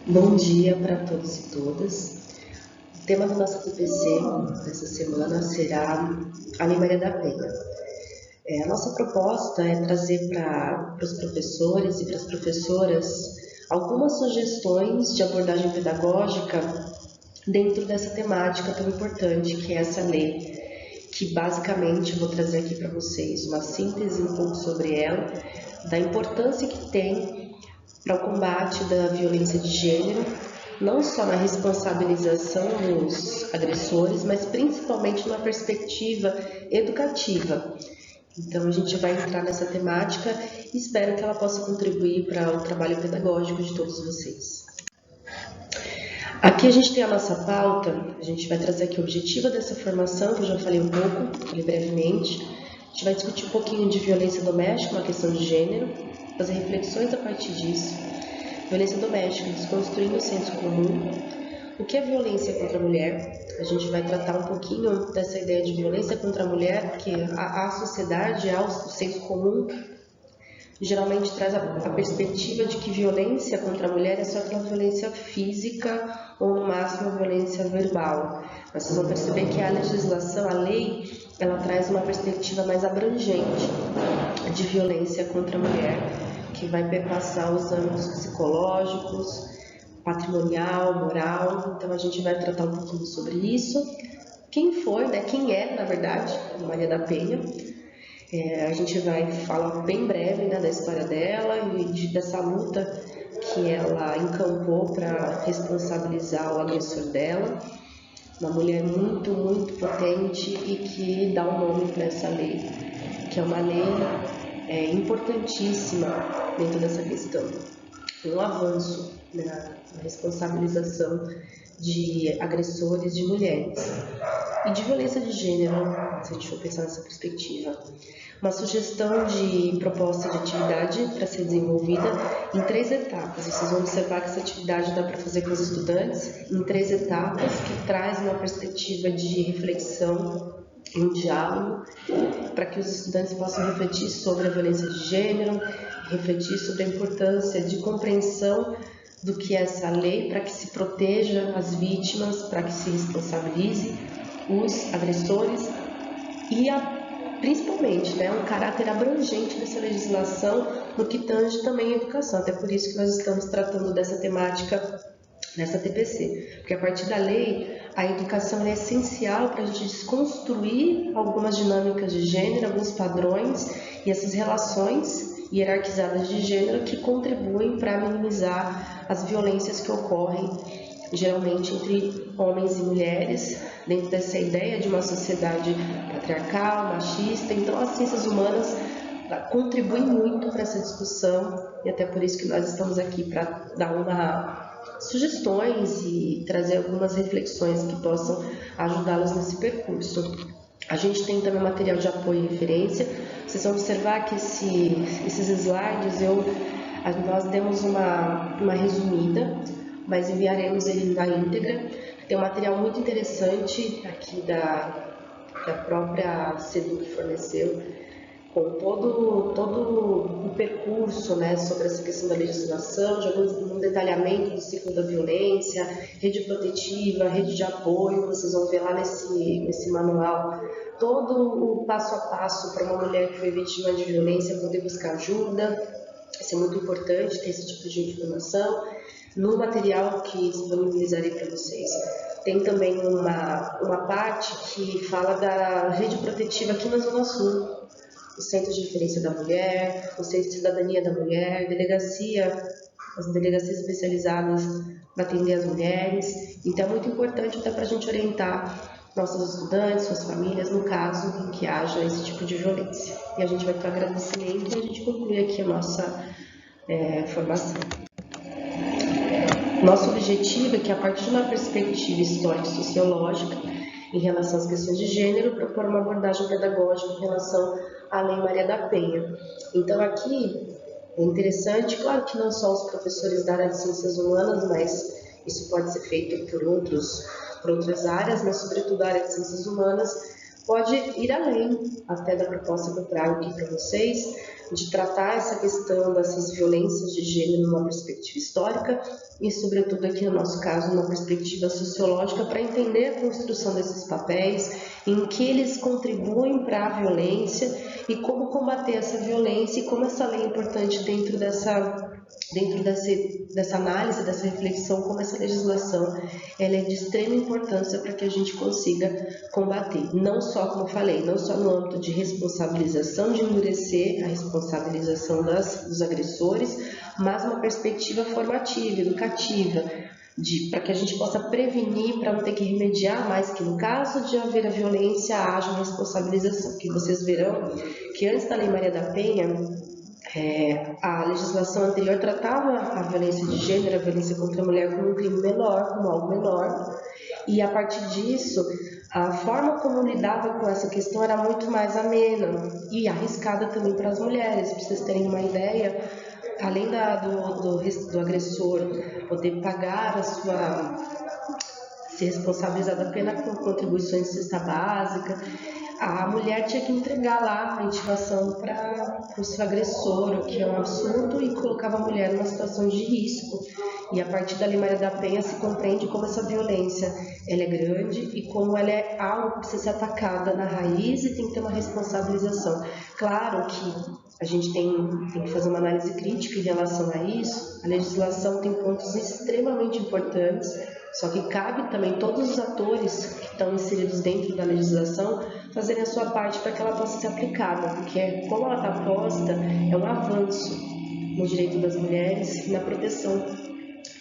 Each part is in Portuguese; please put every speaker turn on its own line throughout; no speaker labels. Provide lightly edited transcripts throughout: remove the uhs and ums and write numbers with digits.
Bom dia para todos e todas. O tema da nossa TPC dessa semana será a Lei Maria da Penha. A nossa proposta é trazer para os professores e para as professoras algumas sugestões de abordagem pedagógica dentro dessa temática tão importante que é essa lei, que basicamente eu vou trazer aqui para vocês uma síntese um pouco sobre ela, da importância que tem para o combate da violência de gênero, não só na responsabilização dos agressores, mas principalmente numa perspectiva educativa. Então a gente vai entrar nessa temática e espero que ela possa contribuir para o trabalho pedagógico de todos vocês. Aqui a gente tem a nossa pauta, a gente vai trazer aqui o objetivo dessa formação, que eu já falei um pouco, falei brevemente. A gente vai discutir um pouquinho de violência doméstica, uma questão de gênero, fazer reflexões a partir disso. Violência doméstica, desconstruindo o senso comum. O que é violência contra a mulher? A gente vai tratar um pouquinho dessa ideia de violência contra a mulher, porque a sociedade, o senso comum, geralmente traz a perspectiva de que violência contra a mulher é só aquela violência física ou, no máximo, violência verbal. Mas vocês vão perceber que a legislação, a lei, ela traz uma perspectiva mais abrangente de violência contra a mulher, que vai perpassar os âmbitos psicológicos, patrimonial, moral. Então a gente vai tratar um pouquinho sobre isso. Quem é, na verdade, Maria da Penha. A gente vai falar bem breve, né, da história dela e dessa luta que ela encampou para responsabilizar o agressor dela. Uma mulher muito, muito potente e que dá um nome para essa lei, que é uma lei importantíssima dentro dessa questão. Um avanço na responsabilização de agressores de mulheres. E de violência de gênero, se a gente for pensar nessa perspectiva. Uma sugestão de proposta de atividade para ser desenvolvida em 3 etapas. Vocês vão observar que essa atividade dá para fazer com os estudantes em 3 etapas, que traz uma perspectiva de reflexão, um diálogo, para que os estudantes possam refletir sobre a violência de gênero, refletir sobre a importância de compreensão do que é essa lei, para que se proteja as vítimas, para que se responsabilize os agressores e principalmente, um caráter abrangente dessa legislação no que tange também a educação. Até por isso que nós estamos tratando dessa temática nessa TPC, porque a partir da lei a educação é essencial para a gente desconstruir algumas dinâmicas de gênero, alguns padrões e essas relações hierarquizadas de gênero que contribuem para minimizar as violências que ocorrem geralmente entre homens e mulheres, dentro dessa ideia de uma sociedade patriarcal, machista. Então as ciências humanas contribuem muito para essa discussão e até por isso que nós estamos aqui para dar sugestões e trazer algumas reflexões que possam ajudá-los nesse percurso. A gente tem também material de apoio e referência. Vocês vão observar que esses slides nós demos uma resumida, mas enviaremos ele na íntegra. Tem um material muito interessante aqui da própria CEDU que forneceu, com todo o percurso, sobre essa questão da legislação, de um detalhamento do ciclo da violência, rede protetiva, rede de apoio. Vocês vão ver lá nesse manual todo o passo a passo para uma mulher que foi vítima de violência poder buscar ajuda. Isso é muito importante, ter esse tipo de informação. No material que disponibilizarei para vocês, tem também uma parte que fala da rede protetiva aqui na Zona Sul, o Centro de Referência da Mulher, o Centro de Cidadania da Mulher, as delegacias especializadas para atender as mulheres. Então é muito importante até para a gente orientar nossos estudantes, suas famílias, no caso em que haja esse tipo de violência. E a gente vai para o agradecimento e a gente conclui aqui a nossa formação. Nosso objetivo é que, a partir de uma perspectiva histórica e sociológica em relação às questões de gênero, propor uma abordagem pedagógica em relação à Lei Maria da Penha. Então aqui é interessante, claro que não só os professores da área de ciências humanas, mas isso pode ser feito por outras áreas, mas sobretudo a área de ciências humanas, pode ir além até da proposta que eu trago aqui para vocês, de tratar essa questão dessas violências de gênero numa perspectiva histórica e, sobretudo aqui no nosso caso, numa perspectiva sociológica, para entender a construção desses papéis, em que eles contribuem para a violência e como combater essa violência e como essa lei é importante dentro dessa análise, dessa reflexão, como essa legislação ela é de extrema importância para que a gente consiga combater. Não só, como eu falei, não só no âmbito de responsabilização, de endurecer a responsabilização dos agressores, mas uma perspectiva formativa, educativa, para que a gente possa prevenir, para não ter que remediar, mas que no caso de haver a violência, haja uma responsabilização. Que vocês verão que antes da Lei Maria da Penha, a legislação anterior tratava a violência de gênero, a violência contra a mulher como um crime menor, como algo menor, e a partir disso, a forma como lidava com essa questão era muito mais amena e arriscada também para as mulheres. Para vocês terem uma ideia, além do agressor poder pagar ser responsabilizada apenas com contribuições de cesta básica, a mulher tinha que entregar lá a intimação para o seu agressor, o que é um absurdo, e colocava a mulher numa situação de risco. E a partir da Lei Maria da Penha se compreende como essa violência ela é grande e como ela é algo que precisa ser atacada na raiz e tem que ter uma responsabilização. Claro que a gente tem que fazer uma análise crítica em relação a isso. A legislação tem pontos extremamente importantes, só que cabe também todos os atores que estão inseridos dentro da legislação fazerem a sua parte para que ela possa ser aplicada, porque como ela está posta, é um avanço no direito das mulheres e na proteção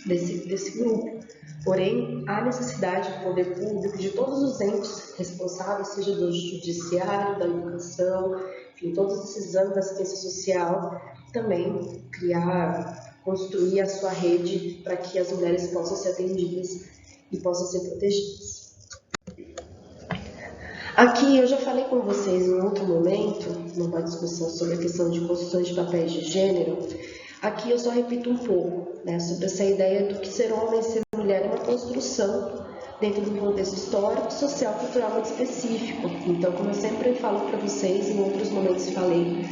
desse grupo. Porém, há necessidade do poder público, de todos os entes responsáveis, seja do judiciário, da educação, enfim, todos esses âmbitos da assistência social, também construir a sua rede para que as mulheres possam ser atendidas e possam ser protegidas. Aqui eu já falei com vocês em outro momento, numa discussão sobre a questão de construção de papéis de gênero. Aqui eu só repito um pouco, sobre essa ideia do que ser homem e ser mulher é uma construção dentro de um contexto histórico, social, cultural muito específico. Então, como eu sempre falo para vocês, em outros momentos falei,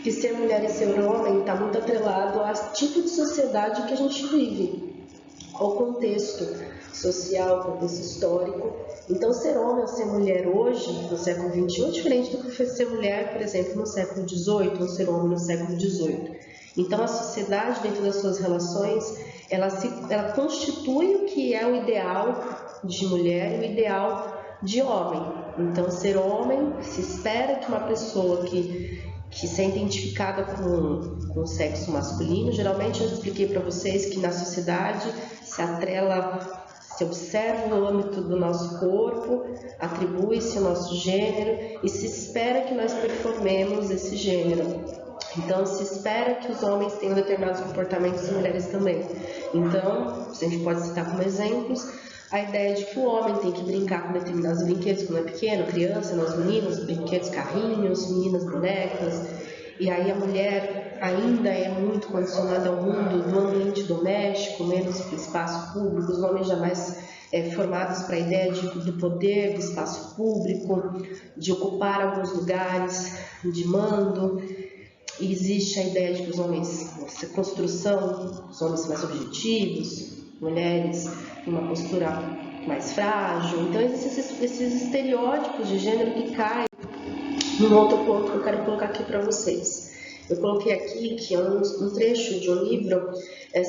que ser mulher e ser homem está muito atrelado ao tipo de sociedade que a gente vive, ao contexto social, contexto histórico. Então, ser homem ou ser mulher hoje, no século XXI, é diferente do que foi ser mulher, por exemplo, no século XVIII, ou ser homem no século XVIII. Então, a sociedade, dentro das suas relações, ela constitui o que é o ideal de mulher e o ideal de homem. Então, ser homem, se espera que uma pessoa que se é identificada com o sexo masculino, geralmente eu expliquei para vocês que na sociedade se atrela, se observa o âmbito do nosso corpo, atribui-se o nosso gênero e se espera que nós performemos esse gênero. Então, se espera que os homens tenham determinados comportamentos e mulheres também. Então, a gente pode citar como exemplos a ideia de que o homem tem que brincar com determinados brinquedos quando é pequeno, criança, nós meninos, brinquedos, carrinhos, meninas, bonecas. E aí a mulher ainda é muito condicionada ao mundo do ambiente doméstico, menos para o espaço público. Os homens jamais formados para a ideia do poder do espaço público, de ocupar alguns lugares de mando. E existe a ideia de que os homens, essa construção, os homens são mais objetivos, mulheres têm uma postura mais frágil. Então, existem esses estereótipos de gênero que caem num outro ponto que eu quero colocar aqui para vocês. Eu coloquei aqui que é um trecho de um livro,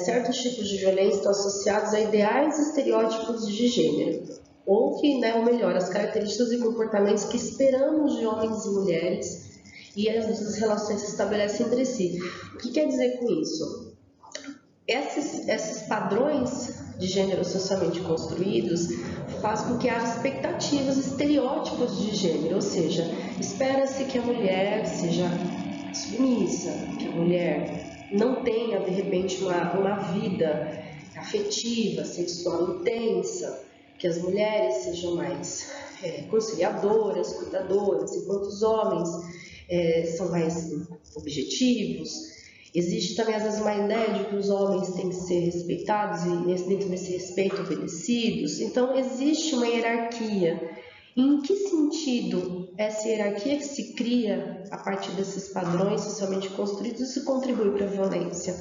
certos tipos de violência estão associados a ideais e estereótipos de gênero, ou que, ou melhor, as características e comportamentos que esperamos de homens e mulheres e as relações se estabelecem entre si. O que quer dizer com isso? Esses padrões de gênero socialmente construídos fazem com que haja expectativas, estereótipos de gênero, ou seja, espera-se que a mulher seja submissa, que a mulher não tenha, de repente, uma vida afetiva, sexual intensa, que as mulheres sejam mais conciliadoras, cuidadoras, enquanto os homens são mais objetivos. Existe também, às vezes, uma ideia de que os homens têm que ser respeitados e, dentro desse respeito, obedecidos. Então, existe uma hierarquia. Em que sentido essa hierarquia que se cria a partir desses padrões socialmente construídos se contribui para a violência?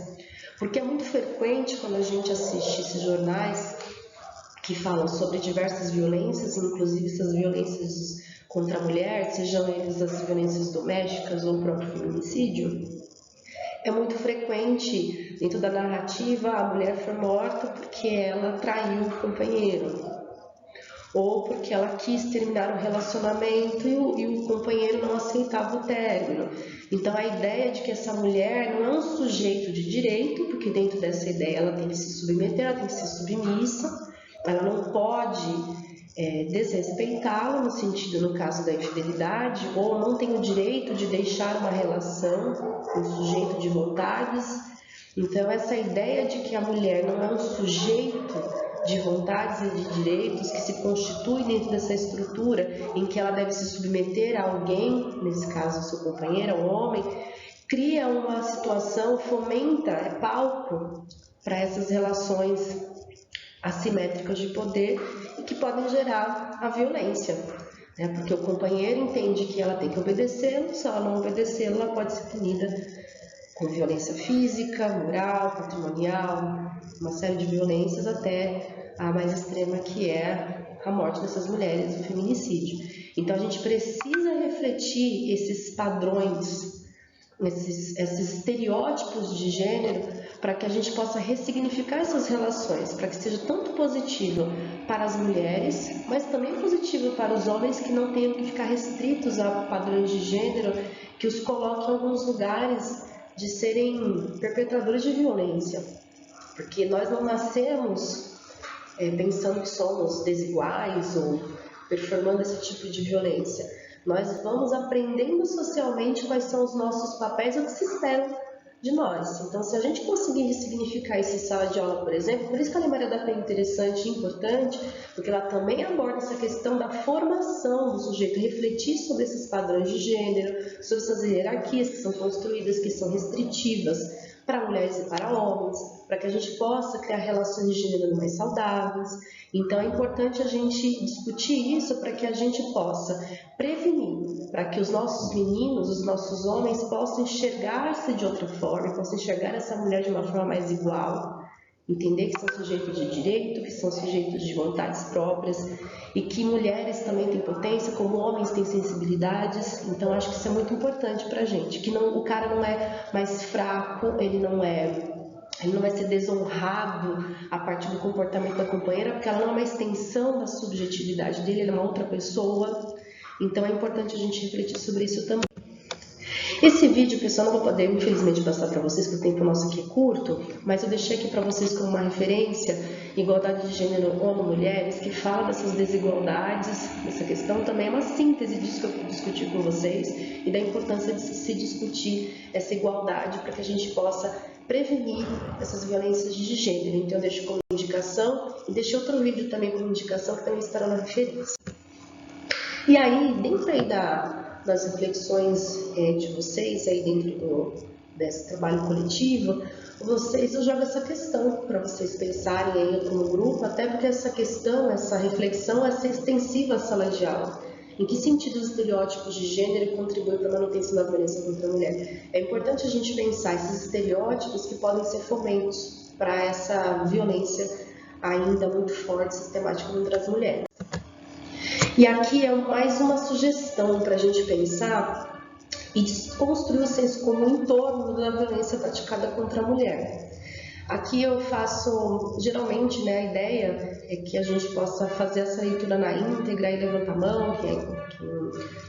Porque é muito frequente quando a gente assiste esses jornais que falam sobre diversas violências, inclusive essas violências contra a mulher, sejam eles as violências domésticas ou o próprio feminicídio, é muito frequente dentro da narrativa a mulher foi morta porque ela traiu o companheiro, ou porque ela quis terminar o relacionamento e o companheiro não aceitava o término. Então a ideia de que essa mulher não é um sujeito de direito, porque dentro dessa ideia ela tem que se submeter, ela tem que ser submissa, ela não pode desrespeitá-lo no sentido, no caso da infidelidade, ou não tem o direito de deixar uma relação com um sujeito de vontades. Então essa ideia de que a mulher não é um sujeito de vontades e de direitos que se constitui dentro dessa estrutura em que ela deve se submeter a alguém, nesse caso seu companheiro, um homem, cria uma situação, fomenta, é palco para essas relações assimétricas de poder e que podem gerar a violência, né? Porque o companheiro entende que ela tem que obedecê-lo, se ela não obedecê-lo, ela pode ser punida com violência física, moral, patrimonial, uma série de violências até a mais extrema, que é a morte dessas mulheres, o feminicídio. Então a gente precisa refletir esses padrões, esses estereótipos de gênero, para que a gente possa ressignificar essas relações, para que seja tanto positivo para as mulheres, mas também positivo para os homens, que não tenham que ficar restritos a padrões de gênero que os coloquem em alguns lugares de serem perpetradores de violência, porque nós não nascemos pensando que somos desiguais ou performando esse tipo de violência. Nós vamos aprendendo socialmente quais são os nossos papéis e o que se espera de nós. Então, se a gente conseguir ressignificar isso em sala de aula, por exemplo, por isso que a Lei Maria da Penha é interessante e importante, porque ela também aborda essa questão da formação do sujeito, refletir sobre esses padrões de gênero, sobre essas hierarquias que são construídas, que são restritivas para mulheres e para homens, para que a gente possa criar relações de gênero mais saudáveis. Então é importante a gente discutir isso para que a gente possa prevenir, para que os nossos meninos, os nossos homens possam enxergar-se de outra forma, possam enxergar essa mulher de uma forma mais igual, entender que são sujeitos de direito, que são sujeitos de vontades próprias e que mulheres também têm potência, como homens têm sensibilidades. Então acho que isso é muito importante para a gente, que não, o cara não é mais fraco, ele não vai ser desonrado a partir do comportamento da companheira, porque ela não é uma extensão da subjetividade dele, ela é uma outra pessoa. Então é importante a gente refletir sobre isso também. Esse vídeo, pessoal, não vou poder, infelizmente, passar para vocês, porque o tempo nosso aqui é curto, mas eu deixei aqui para vocês como uma referência, igualdade de gênero homem-mulheres, que fala dessas desigualdades, dessa questão. Também é uma síntese disso que eu discuti com vocês e da importância de se discutir essa igualdade para que a gente possa prevenir essas violências de gênero. Então eu deixo como indicação e deixei outro vídeo também como indicação que também estará na referência. E aí, dentro aí das reflexões de vocês, aí dentro desse trabalho coletivo, eu jogo essa questão para vocês pensarem aí como grupo, até porque essa questão, essa reflexão é ser extensiva à sala de aula. Em que sentido os estereótipos de gênero contribuem para a manutenção da violência contra a mulher? É importante a gente pensar esses estereótipos que podem ser fomentos para essa violência ainda muito forte, sistemática contra as mulheres. E aqui é mais uma sugestão para a gente pensar e construir o senso comum em torno da violência praticada contra a mulher. Aqui eu faço, geralmente, a ideia é que a gente possa fazer essa leitura na íntegra e levanta a mão, quem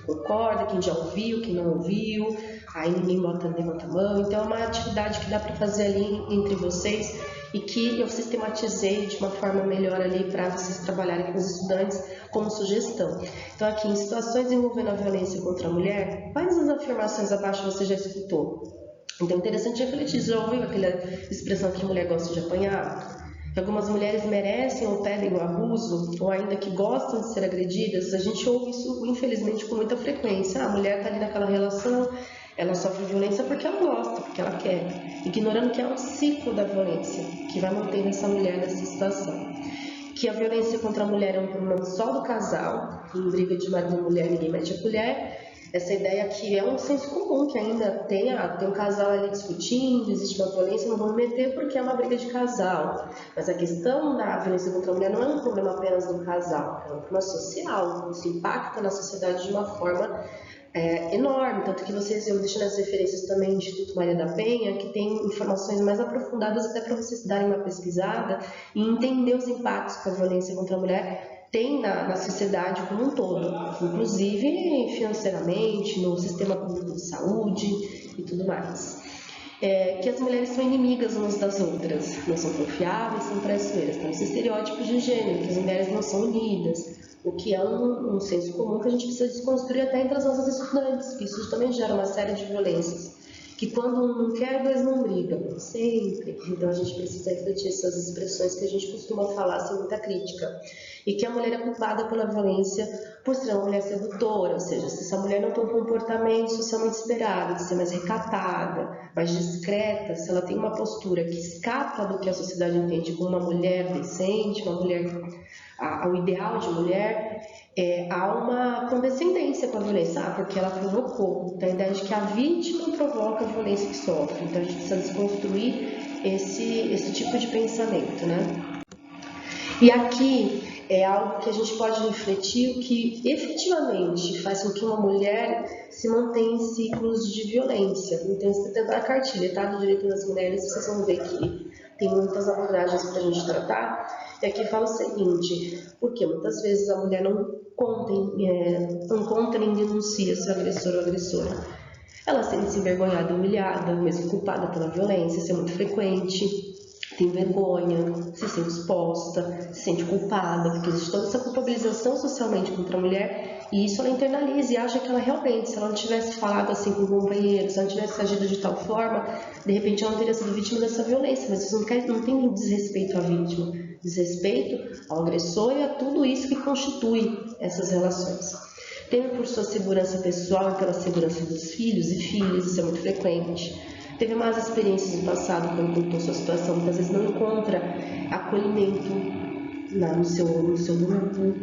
concorda, quem já ouviu, quem não ouviu, aí ninguém levanta a mão. Então é uma atividade que dá para fazer ali entre vocês e que eu sistematizei de uma forma melhor ali para vocês trabalharem com os estudantes como sugestão. Então aqui, em situações envolvendo a violência contra a mulher, quais as afirmações abaixo você já escutou? Então é interessante refletir, já ouviu aquela expressão que a mulher gosta de apanhar? Que algumas mulheres merecem ou pedem o abuso, ou ainda que gostam de ser agredidas? A gente ouve isso, infelizmente, com muita frequência. A mulher está ali naquela relação, ela sofre violência porque ela gosta, porque ela quer, ignorando que é um ciclo da violência que vai mantendo essa mulher nessa situação. que a violência contra a mulher é um problema só do casal, em briga de marido e mulher ninguém mete a colher. Essa ideia que é um senso comum, que ainda tem um casal ali discutindo, existe uma violência, não vou me meter porque é uma briga de casal. Mas a questão da violência contra a mulher não é um problema apenas do casal, é um problema social, isso impacta na sociedade de uma forma enorme, tanto que eu deixo nas referências também o Instituto Maria da Penha, que tem informações mais aprofundadas até para vocês darem uma pesquisada e entender os impactos que a violência contra a mulher tem na sociedade como um todo, inclusive financeiramente, no sistema público de saúde e tudo mais. Que as mulheres são inimigas umas das outras, não são confiáveis, são traiçoeiras, tem esse estereótipo de gênero, que as mulheres não são unidas, o que é um senso comum que a gente precisa desconstruir até entre as nossas estudantes, que isso também gera uma série de violências, que quando um não quer, dois não brigam, sempre. Então a gente precisa refletir essas expressões que a gente costuma falar sem muita crítica. E que a mulher é culpada pela violência por ser uma mulher sedutora, ou seja, se essa mulher não tem um comportamento socialmente esperado, de ser mais recatada, mais discreta, se ela tem uma postura que escapa do que a sociedade entende como uma mulher decente, uma mulher ao ideal de mulher, há uma condescendência com a violência, porque ela provocou. Então a ideia de que a vítima provoca a violência que sofre. Então a gente precisa desconstruir esse tipo de pensamento, né? E aqui é algo que a gente pode refletir, o que efetivamente faz com que uma mulher se mantenha em ciclos de violência. Então, se tentar a cartilha, tá? Do direito das mulheres, vocês vão ver que tem muitas abordagens para a gente tratar. E aqui fala o seguinte, porque muitas vezes a mulher não conta nem denuncia seu agressor ou agressora. Ela sente-se envergonhada, humilhada, mesmo culpada pela violência, isso é muito frequente. Tem vergonha, se sente exposta, se sente culpada, porque existe toda essa culpabilização socialmente contra a mulher, e isso ela internaliza e acha que ela realmente, se ela não tivesse falado assim com o companheiro, se ela não tivesse agido de tal forma, de repente ela não teria sido vítima dessa violência, mas isso não tem desrespeito à vítima, desrespeito ao agressor e a tudo isso que constitui essas relações. Teme por sua segurança pessoal e pela segurança dos filhos e filhas, isso é muito frequente. Teve mais experiências no passado quando contou sua situação, muitas vezes não encontra acolhimento no seu grupo,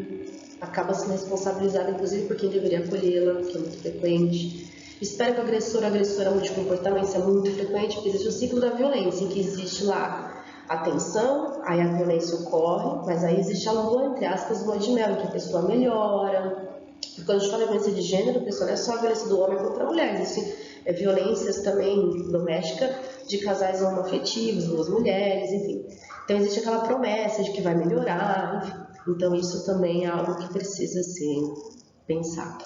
acaba sendo responsabilizada, inclusive, por quem deveria acolhê-la, que é muito frequente. Espera que o agressor ou a agressora mude de comportamento, isso é muito frequente, porque existe o ciclo da violência, em que existe lá a tensão, aí a violência ocorre, mas aí existe a lua, entre aspas, lua de mel, em que a pessoa melhora. E quando a gente fala de violência de gênero, pessoal, não é só a violência do homem contra a mulher, existe violências também domésticas de casais homoafetivos, duas mulheres, enfim. Então existe aquela promessa de que vai melhorar, enfim. Então isso também é algo que precisa ser pensado.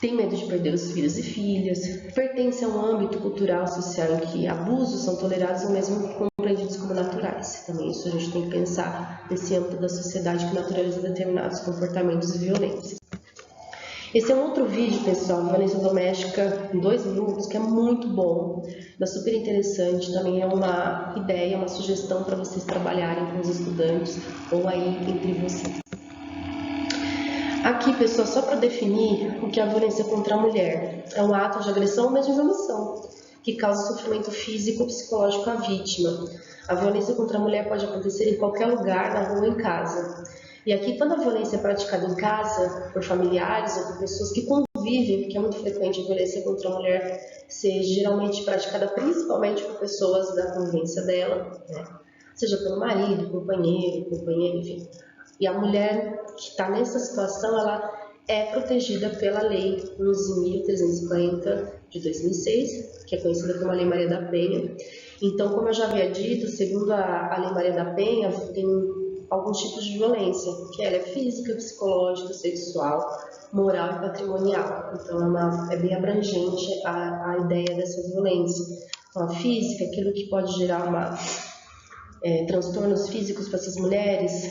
Tem medo de perder os filhos e filhas, pertence a um âmbito cultural, social em que abusos são tolerados ou mesmo compreendidos como naturais. Também isso a gente tem que pensar nesse âmbito da sociedade que naturaliza determinados comportamentos e violências. Esse é um outro vídeo, pessoal, violência doméstica em 2 minutos, que é muito bom, é super interessante, também é uma ideia, uma sugestão para vocês trabalharem com os estudantes ou aí entre vocês. Aqui, pessoal, só para definir o que é a violência contra a mulher. É um ato de agressão ou mesmo de omissão, que causa sofrimento físico ou psicológico à vítima. A violência contra a mulher pode acontecer em qualquer lugar, na rua ou em casa. E aqui, quando a violência é praticada em casa, por familiares ou por pessoas que convivem, porque é muito frequente a violência contra a mulher ser geralmente praticada principalmente por pessoas da convivência dela, né? Seja pelo marido, companheiro, enfim. E a mulher que está nessa situação, ela é protegida pela Lei 11.340 de 2006, que é conhecida como a Lei Maria da Penha. Então, como eu já havia dito, segundo a Lei Maria da Penha, tem alguns tipos de violência, que ela é física, psicológica, sexual, moral e patrimonial. Então, é bem abrangente a ideia dessa violência. Então, a física, aquilo que pode gerar transtornos físicos para essas mulheres,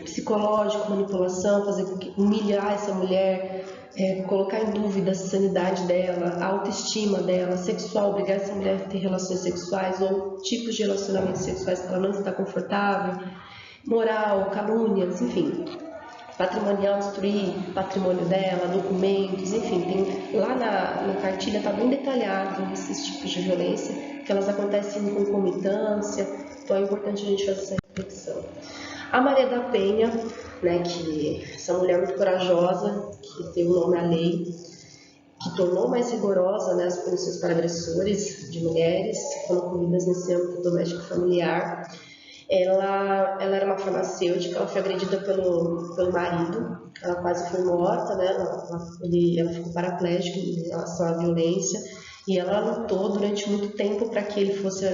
psicológico, manipulação, fazer com que humilhar essa mulher, colocar em dúvida a sanidade dela, a autoestima dela, sexual, obrigar essa mulher a ter relações sexuais ou tipos de relacionamentos sexuais que ela não está confortável, moral, calúnias, enfim, patrimonial, destruir patrimônio dela, documentos, enfim, tem, lá na cartilha está bem detalhado esses tipos de violência, que elas acontecem em concomitância, então é importante a gente fazer essa reflexão. A Maria da Penha, né, que essa mulher muito corajosa, que deu o nome à lei, que tornou mais rigorosa, né, as punições para agressores de mulheres que foram ocorridas nesse âmbito doméstico familiar. Ela era uma farmacêutica, ela foi agredida pelo marido, ela quase foi morta, né? Ela ficou paraplégica em relação à violência e ela lutou durante muito tempo para que ele fosse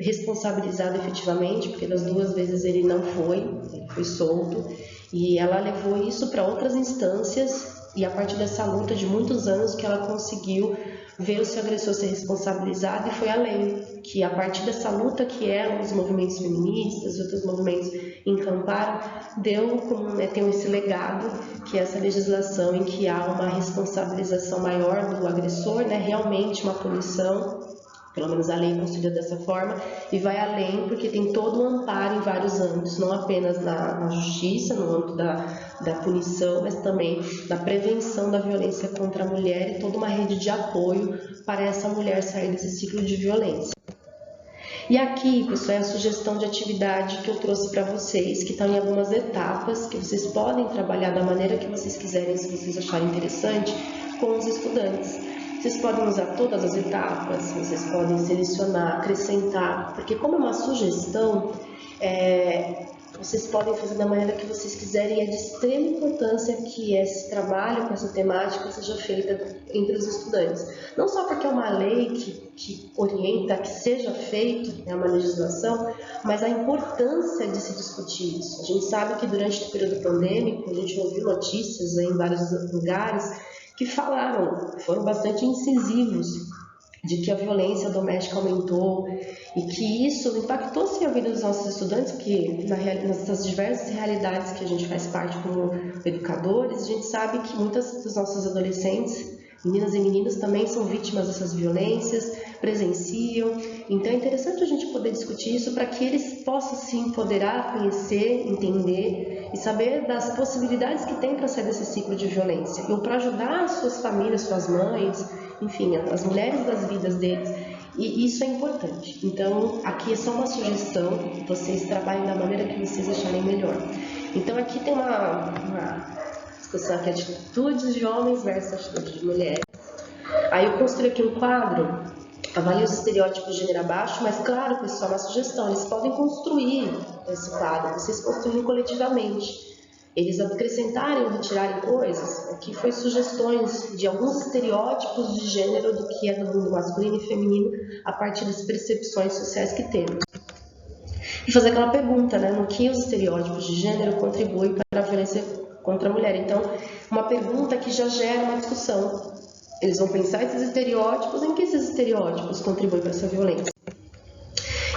responsabilizado efetivamente, porque das 2 vezes ele não foi, ele foi solto, e ela levou isso para outras instâncias e a partir dessa luta de muitos anos que ela conseguiu ver o seu agressor ser responsabilizado e foi além, que a partir dessa luta que ela, os movimentos feministas e outros movimentos encamparam, tem esse legado, que é essa legislação em que há uma responsabilização maior do agressor, né, realmente uma punição, pelo menos a lei construída dessa forma, e vai além porque tem todo o amparo em vários âmbitos, não apenas na justiça, no âmbito da punição, mas também da prevenção da violência contra a mulher e toda uma rede de apoio para essa mulher sair desse ciclo de violência. E aqui, pessoal, é a sugestão de atividade que eu trouxe para vocês, que estão em algumas etapas, que vocês podem trabalhar da maneira que vocês quiserem, se vocês acharem interessante, com os estudantes. Vocês podem usar todas as etapas, vocês podem selecionar, acrescentar, porque como é uma sugestão, vocês podem fazer da maneira que vocês quiserem, e é de extrema importância que esse trabalho com essa temática seja feita entre os estudantes. Não só porque é uma lei que orienta que seja feito, é uma legislação, mas a importância de se discutir isso. A gente sabe que durante o período pandêmico, a gente ouviu notícias em vários lugares que foram bastante incisivos, de que a violência doméstica aumentou e que isso impactou sim a vida dos nossos estudantes, porque nessas diversas realidades que a gente faz parte como educadores, a gente sabe que muitas dos nossos adolescentes, meninas e meninos, também são vítimas dessas violências, presenciam. Então é interessante a gente poder discutir isso para que eles possam se empoderar, conhecer, entender e saber das possibilidades que tem para sair desse ciclo de violência. E para ajudar as suas famílias, suas mães, enfim, as mulheres das vidas deles. E isso é importante. Então, aqui é só uma sugestão, vocês trabalhem da maneira que vocês acharem melhor. Então, aqui tem uma discussão aqui, atitudes de homens versus atitudes de mulheres. Aí eu construí aqui um quadro, avalie os estereótipos de gênero abaixo, mas claro, pessoal, uma sugestão, eles podem construir esse quadro, vocês construírem coletivamente. Eles acrescentarem ou retirarem coisas, aqui foi sugestões de alguns estereótipos de gênero do que é do mundo masculino e feminino a partir das percepções sociais que temos. E fazer aquela pergunta, né, no que os estereótipos de gênero contribuem para a violência contra a mulher. Então, uma pergunta que já gera uma discussão. Eles vão pensar esses estereótipos, em que esses estereótipos contribuem para essa violência.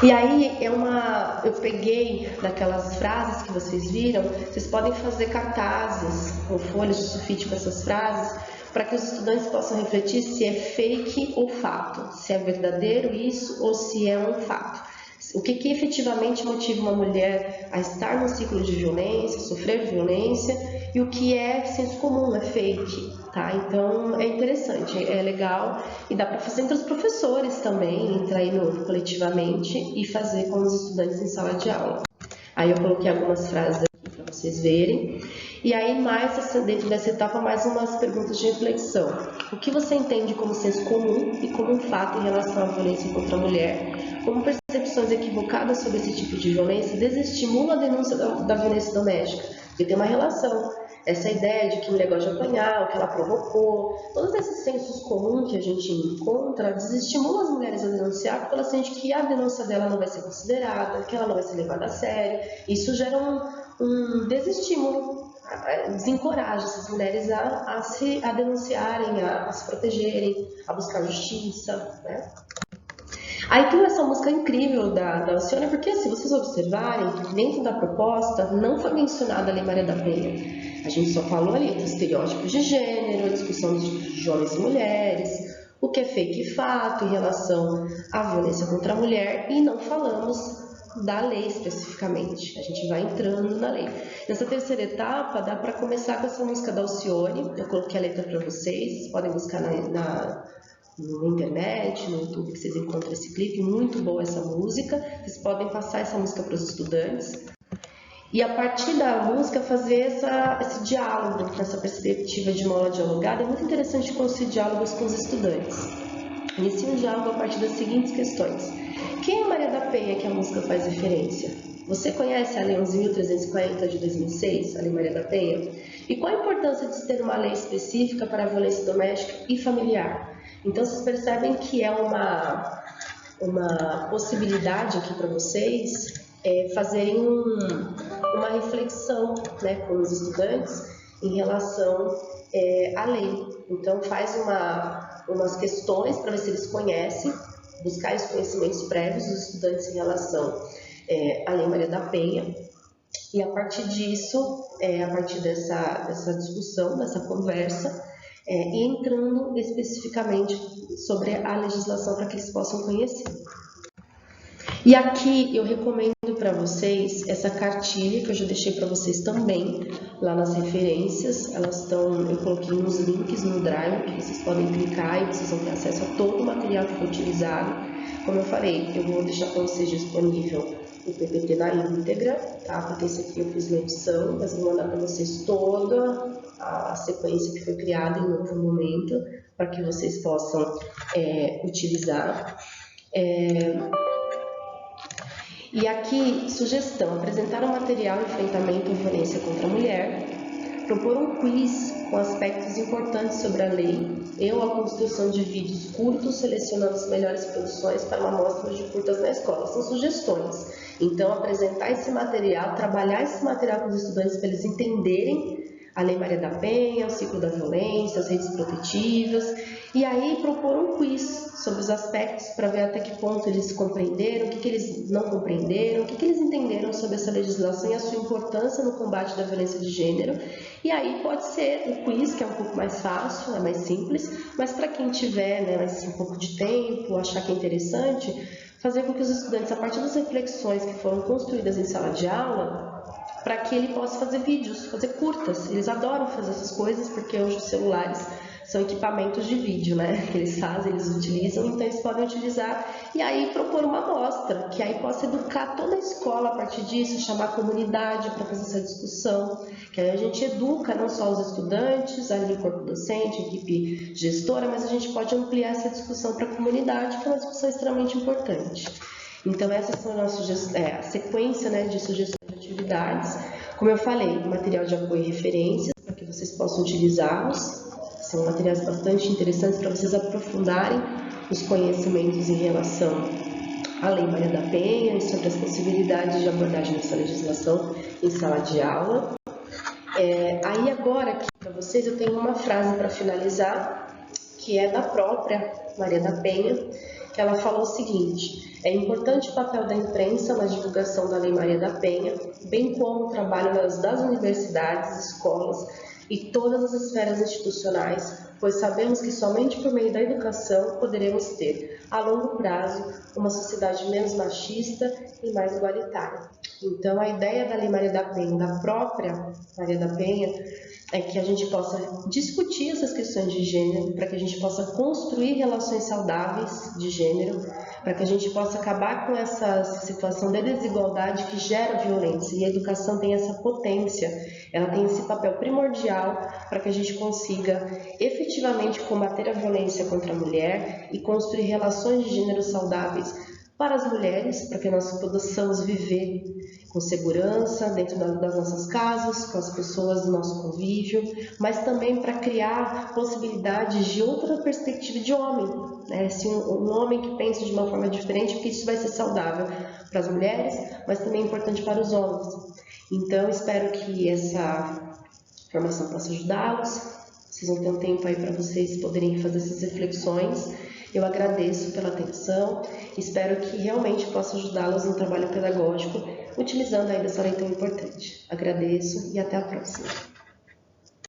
E aí eu peguei daquelas frases que vocês viram, vocês podem fazer cartazes com folhas de sulfite com essas frases, para que os estudantes possam refletir se é fake ou fato, se é verdadeiro isso ou se é um fato. O que efetivamente motiva uma mulher a estar no ciclo de violência, sofrer violência, e o que é senso comum, é fake, tá? Então é interessante, é legal, e dá para fazer entre os professores também, entrar aí coletivamente e fazer com os estudantes em sala de aula. Aí eu coloquei algumas frases aqui para vocês verem. E aí, dentro dessa etapa, mais umas perguntas de reflexão. O que você entende como senso comum e como um fato em relação à violência contra a mulher? Como percepções equivocadas sobre esse tipo de violência desestimula a denúncia da violência doméstica? Porque tem uma relação. Essa ideia de que a mulher gosta de apanhar, o que ela provocou, todos esses sensos comuns que a gente encontra desestimulam as mulheres a denunciar, porque ela sente que a denúncia dela não vai ser considerada, que ela não vai ser levada a sério. Isso gera um desestímulo, desencoraja essas mulheres a denunciarem, a se protegerem, a buscar justiça, né? Aí tem essa música incrível da Alcione, porque se vocês observarem, dentro da proposta não foi mencionada a Lei Maria da Penha. A gente só falou ali dos estereótipos de gênero, a discussão de homens e mulheres, o que é fake e fato em relação à violência contra a mulher, e não falamos da lei especificamente. A gente vai entrando na lei. Nessa terceira etapa, dá para começar com essa música da Alcione. Eu coloquei a letra para vocês podem buscar na internet, no YouTube, que vocês encontram esse clipe, muito boa essa música. Vocês podem passar essa música para os estudantes. E a partir da música fazer esse diálogo, essa perspectiva de uma aula dialogada. É muito interessante construir diálogos com os estudantes. Inicie um diálogo a partir das seguintes questões. Quem é Maria da Penha que a música faz referência? Você conhece a Lei 11.340 de 2006, a Lei Maria da Penha? E qual a importância de se ter uma lei específica para a violência doméstica e familiar? Então, vocês percebem que é uma possibilidade aqui para vocês fazerem uma reflexão, né, com os estudantes em relação à lei. Então, faz umas questões para ver se eles conhecem, buscar os conhecimentos prévios dos estudantes em relação à Lei Maria da Penha. E a partir disso, a partir dessa discussão, dessa conversa, e entrando especificamente sobre a legislação para que eles possam conhecer. E aqui eu recomendo para vocês essa cartilha que eu já deixei para vocês também lá nas referências. Eu coloquei uns links no Drive que vocês podem clicar e vocês vão ter acesso a todo o material que foi utilizado. Como eu falei, eu vou deixar para vocês disponível o PPT na íntegra, tá? Porque esse aqui eu fiz na edição, mas vou mandar para vocês toda a sequência que foi criada em outro momento para que vocês possam utilizar. E aqui, sugestão: apresentar um material de enfrentamento à violência contra a mulher, propor um quiz com aspectos importantes sobre a lei ou a construção de vídeos curtos selecionando as melhores produções para uma amostra de curtas na escola. São sugestões. Então, apresentar esse material, trabalhar esse material com os estudantes para eles entenderem a Lei Maria da Penha, o ciclo da violência, as redes protetivas, e aí propor um quiz sobre os aspectos para ver até que ponto eles compreenderam, o que eles não compreenderam, o que eles entenderam sobre essa legislação e a sua importância no combate da violência de gênero. E aí pode ser o quiz, que é um pouco mais fácil, é mais simples, mas para quem tiver mais um pouco de tempo, achar que é interessante, fazer com que os estudantes, a partir das reflexões que foram construídas em sala de aula, para que ele possa fazer vídeos, fazer curtas. Eles adoram fazer essas coisas porque hoje os celulares são equipamentos de vídeo, né? Que eles fazem, eles utilizam, então eles podem utilizar e aí propor uma amostra, que aí possa educar toda a escola a partir disso, chamar a comunidade para fazer essa discussão, que aí a gente educa não só os estudantes, ali o corpo docente, a equipe gestora, mas a gente pode ampliar essa discussão para a comunidade, que é uma discussão extremamente importante. Então essas são a sequência, né, de sugestões de atividades. Como eu falei, material de apoio e referências, para que vocês possam utilizá-los. São materiais bastante interessantes para vocês aprofundarem os conhecimentos em relação à Lei Maria da Penha e sobre as possibilidades de abordagem dessa legislação em sala de aula. Aí agora, aqui para vocês, eu tenho uma frase para finalizar, que é da própria Maria da Penha, que ela falou o seguinte: é importante o papel da imprensa na divulgação da Lei Maria da Penha, bem como o trabalho das universidades, escolas e todas as esferas institucionais, pois sabemos que somente por meio da educação poderemos ter, a longo prazo, uma sociedade menos machista e mais igualitária. Então, a ideia da Lei Maria da Penha, da própria Maria da Penha, é que a gente possa discutir essas questões de gênero, para que a gente possa construir relações saudáveis de gênero, para que a gente possa acabar com essa situação de desigualdade que gera violência. E a educação tem essa potência, ela tem esse papel primordial para que a gente consiga efetivamente combater a violência contra a mulher e construir relações de gênero saudáveis para as mulheres, para que nós possamos viver com segurança dentro das nossas casas, com as pessoas do nosso convívio, mas também para criar possibilidades de outra perspectiva de homem, né? Se um homem que pensa de uma forma diferente, porque isso vai ser saudável para as mulheres, mas também é importante para os homens. Então, espero que essa formação possa ajudá-los. Vocês vão ter um tempo aí para vocês poderem fazer essas reflexões. Eu agradeço pela atenção, espero que realmente possa ajudá-los no trabalho pedagógico, utilizando aí dessa lei tão importante. Agradeço e até a próxima.